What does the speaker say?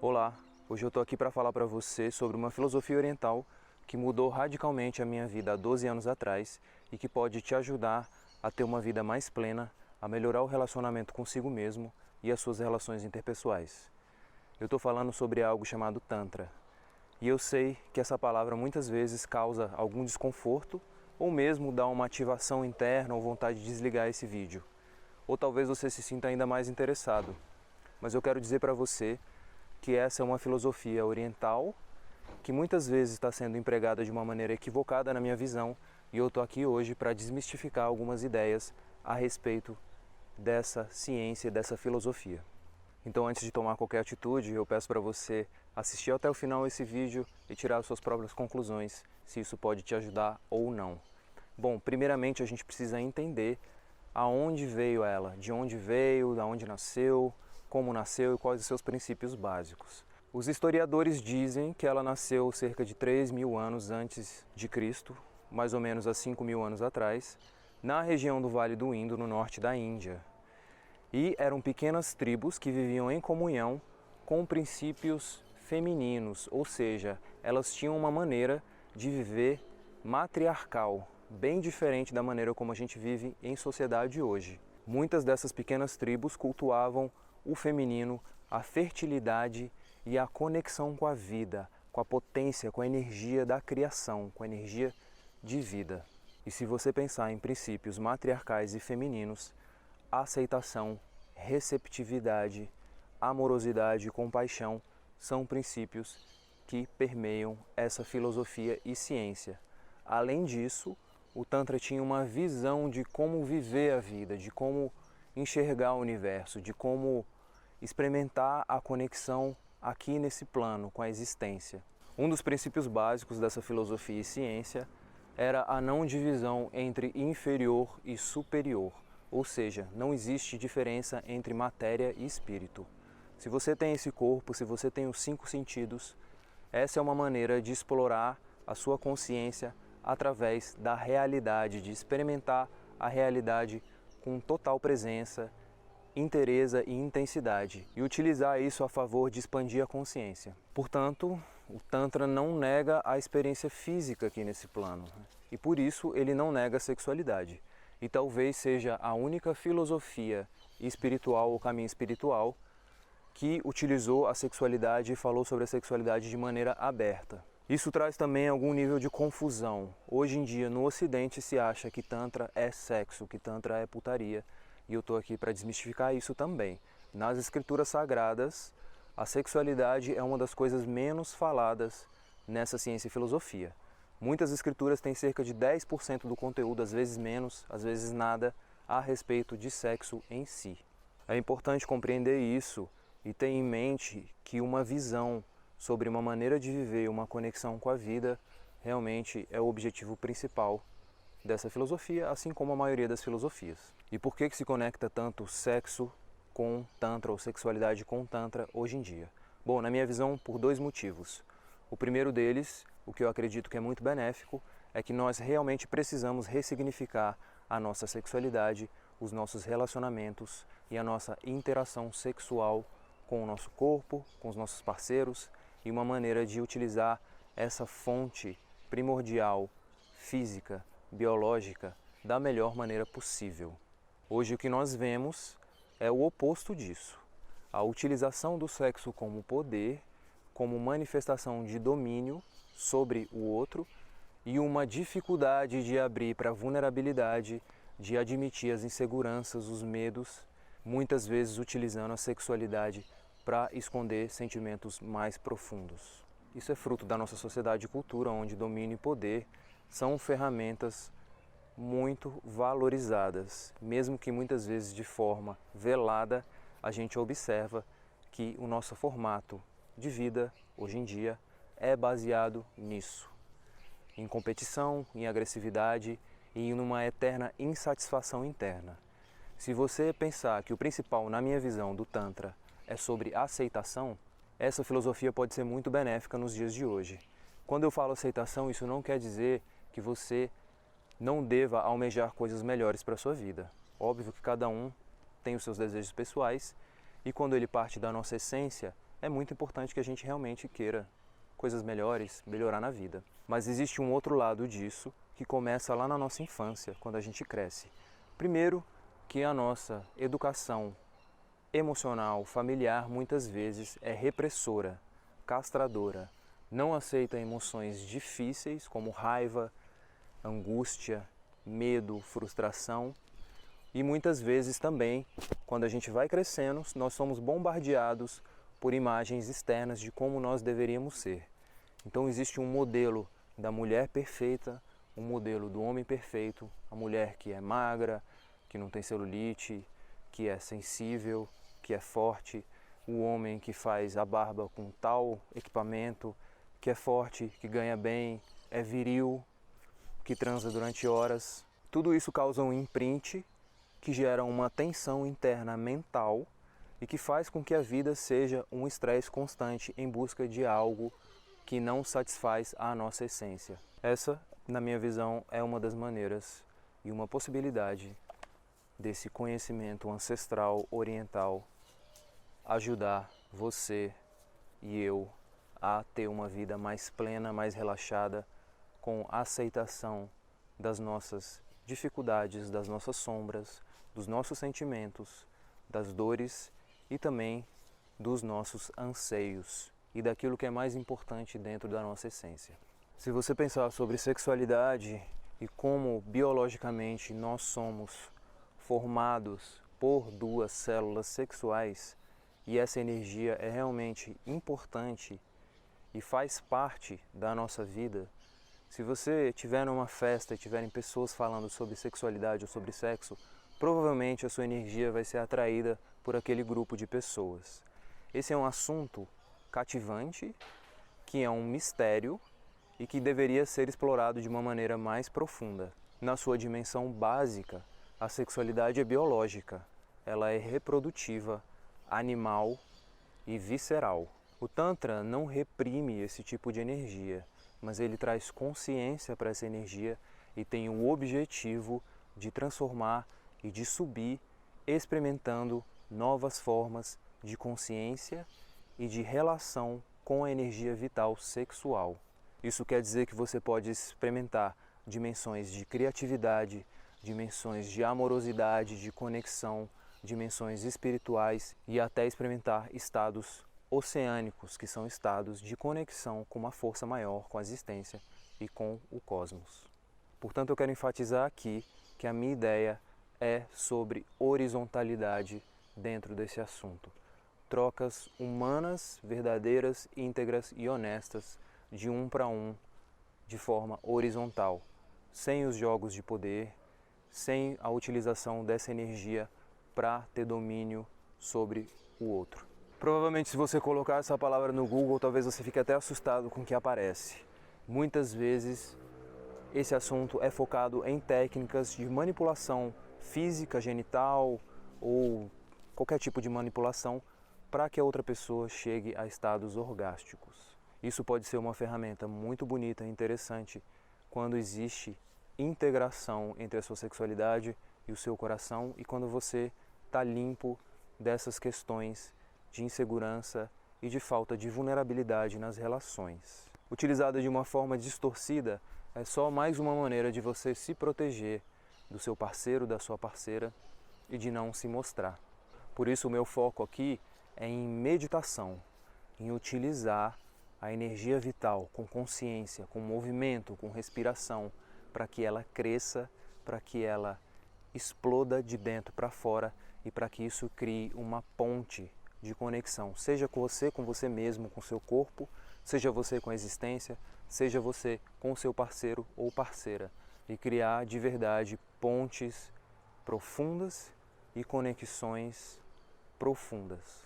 Olá, hoje eu estou aqui para falar para você sobre uma filosofia oriental que mudou radicalmente a minha vida há 12 anos atrás e que pode te ajudar a ter uma vida mais plena, a melhorar o relacionamento consigo mesmo e as suas relações interpessoais. Eu estou falando sobre algo chamado Tantra. E eu sei que essa palavra muitas vezes causa algum desconforto ou mesmo dá uma ativação interna ou vontade de desligar esse vídeo. Ou talvez você se sinta ainda mais interessado. Mas eu quero dizer para você que essa é uma filosofia oriental que muitas vezes está sendo empregada de uma maneira equivocada na minha visão, e eu estou aqui hoje para desmistificar algumas ideias a respeito dessa ciência, dessa filosofia. Então, antes de tomar qualquer atitude, eu peço para você assistir até o final esse vídeo e tirar as suas próprias conclusões, se isso pode te ajudar ou não. Bom, primeiramente a gente precisa entender aonde veio ela, de onde veio, da onde nasceu, como nasceu e quais os seus princípios básicos. Os historiadores dizem que ela nasceu cerca de 3.000 anos antes de Cristo, mais ou menos há 5.000 anos atrás, na região do Vale do Indo, no norte da Índia. E eram pequenas tribos que viviam em comunhão com princípios femininos, ou seja, elas tinham uma maneira de viver matriarcal, bem diferente da maneira como a gente vive em sociedade hoje. Muitas dessas pequenas tribos cultuavam o feminino, a fertilidade e a conexão com a vida, com a potência, com a energia da criação, com a energia de vida. E se você pensar em princípios matriarcais e femininos, aceitação, receptividade, amorosidade e compaixão são princípios que permeiam essa filosofia e ciência. Além disso, o Tantra tinha uma visão de como viver a vida, de como enxergar o universo, de como experimentar a conexão aqui nesse plano com a existência. Um dos princípios básicos dessa filosofia e ciência era a não divisão entre inferior e superior, ou seja, não existe diferença entre matéria e espírito. Se você tem esse corpo, se você tem os 5 sentidos, essa é uma maneira de explorar a sua consciência através da realidade, de experimentar a realidade com total presença, inteireza e intensidade, e utilizar isso a favor de expandir a consciência. Portanto, o Tantra não nega a experiência física aqui nesse plano, e por isso ele não nega a sexualidade. E talvez seja a única filosofia espiritual ou caminho espiritual que utilizou a sexualidade e falou sobre a sexualidade de maneira aberta. Isso traz também algum nível de confusão. Hoje em dia, no Ocidente, se acha que Tantra é sexo, que Tantra é putaria, e eu estou aqui para desmistificar isso também. Nas escrituras sagradas, a sexualidade é uma das coisas menos faladas nessa ciência e filosofia. Muitas escrituras têm cerca de 10% do conteúdo, às vezes menos, às vezes nada, a respeito de sexo em si. É importante compreender isso e ter em mente que uma visão sobre uma maneira de viver, uma conexão com a vida, realmente é o objetivo principal dessa filosofia, assim como a maioria das filosofias. E por que se conecta tanto sexo com Tantra ou sexualidade com Tantra hoje em dia? Bom, na minha visão, por 2 motivos. O primeiro deles, o que eu acredito que é muito benéfico, é que nós realmente precisamos ressignificar a nossa sexualidade, os nossos relacionamentos e a nossa interação sexual com o nosso corpo, com os nossos parceiros, e uma maneira de utilizar essa fonte primordial, física, biológica, da melhor maneira possível. Hoje o que nós vemos é o oposto disso. A utilização do sexo como poder, como manifestação de domínio sobre o outro e uma dificuldade de abrir para a vulnerabilidade, de admitir as inseguranças, os medos, muitas vezes utilizando a sexualidade para esconder sentimentos mais profundos. Isso é fruto da nossa sociedade e cultura, onde domínio e poder são ferramentas muito valorizadas, mesmo que muitas vezes de forma velada a gente observa que o nosso formato de vida hoje em dia é baseado nisso, em competição, em agressividade e em uma eterna insatisfação interna. Se você pensar que o principal, na minha visão, do Tantra é sobre aceitação, essa filosofia pode ser muito benéfica nos dias de hoje. Quando eu falo aceitação, isso não quer dizer que você não deva almejar coisas melhores para a sua vida. Óbvio que cada um tem os seus desejos pessoais e quando ele parte da nossa essência, é muito importante que a gente realmente queira coisas melhores, melhorar na vida. Mas existe um outro lado disso que começa lá na nossa infância, quando a gente cresce. Primeiro, que a nossa educação emocional, familiar, muitas vezes é repressora, castradora, não aceita emoções difíceis como raiva, angústia, medo, frustração. E muitas vezes também, quando a gente vai crescendo, nós somos bombardeados por imagens externas de como nós deveríamos ser. Então existe um modelo da mulher perfeita, um modelo do homem perfeito, a mulher que é magra, que não tem celulite, que é sensível, que é forte, o homem que faz a barba com tal equipamento, que é forte, que ganha bem, é viril, que transa durante horas. Tudo isso causa um imprint que gera uma tensão interna mental e que faz com que a vida seja um estresse constante em busca de algo que não satisfaz a nossa essência. Essa, na minha visão, é uma das maneiras e uma possibilidade desse conhecimento ancestral oriental ajudar você e eu a ter uma vida mais plena, mais relaxada, com aceitação das nossas dificuldades, das nossas sombras, dos nossos sentimentos, das dores e também dos nossos anseios e daquilo que é mais importante dentro da nossa essência. Se você pensar sobre sexualidade e como biologicamente nós somos formados por duas células sexuais e essa energia é realmente importante e faz parte da nossa vida, se você estiver numa festa e tiverem pessoas falando sobre sexualidade ou sobre sexo, provavelmente a sua energia vai ser atraída por aquele grupo de pessoas. Esse é um assunto cativante, que é um mistério e que deveria ser explorado de uma maneira mais profunda. Na sua dimensão básica, a sexualidade é biológica, ela é reprodutiva, animal e visceral. O Tantra não reprime esse tipo de energia, mas ele traz consciência para essa energia e tem o objetivo de transformar e de subir, experimentando novas formas de consciência e de relação com a energia vital sexual. Isso quer dizer que você pode experimentar dimensões de criatividade, dimensões de amorosidade, de conexão, dimensões espirituais e até experimentar estados oceânicos, que são estados de conexão com uma força maior, com a existência e com o cosmos. Portanto, eu quero enfatizar aqui que a minha ideia é sobre horizontalidade dentro desse assunto. Trocas humanas, verdadeiras, íntegras e honestas, de um para um, de forma horizontal, sem os jogos de poder, sem a utilização dessa energia para ter domínio sobre o outro. Provavelmente, se você colocar essa palavra no Google, talvez você fique até assustado com o que aparece. Muitas vezes, esse assunto é focado em técnicas de manipulação física, genital ou qualquer tipo de manipulação para que a outra pessoa chegue a estados orgásticos. Isso pode ser uma ferramenta muito bonita e interessante quando existe integração entre a sua sexualidade e o seu coração e quando você está limpo dessas questões de insegurança e de falta de vulnerabilidade nas relações. Utilizada de uma forma distorcida, é só mais uma maneira de você se proteger do seu parceiro, da sua parceira e de não se mostrar. Por isso o meu foco aqui é em meditação, em utilizar a energia vital com consciência, com movimento, com respiração, para que ela cresça, para que ela exploda de dentro para fora e para que isso crie uma ponte de conexão, seja com você mesmo, com seu corpo, seja você com a existência, seja você com o seu parceiro ou parceira, e criar de verdade pontes profundas e conexões profundas.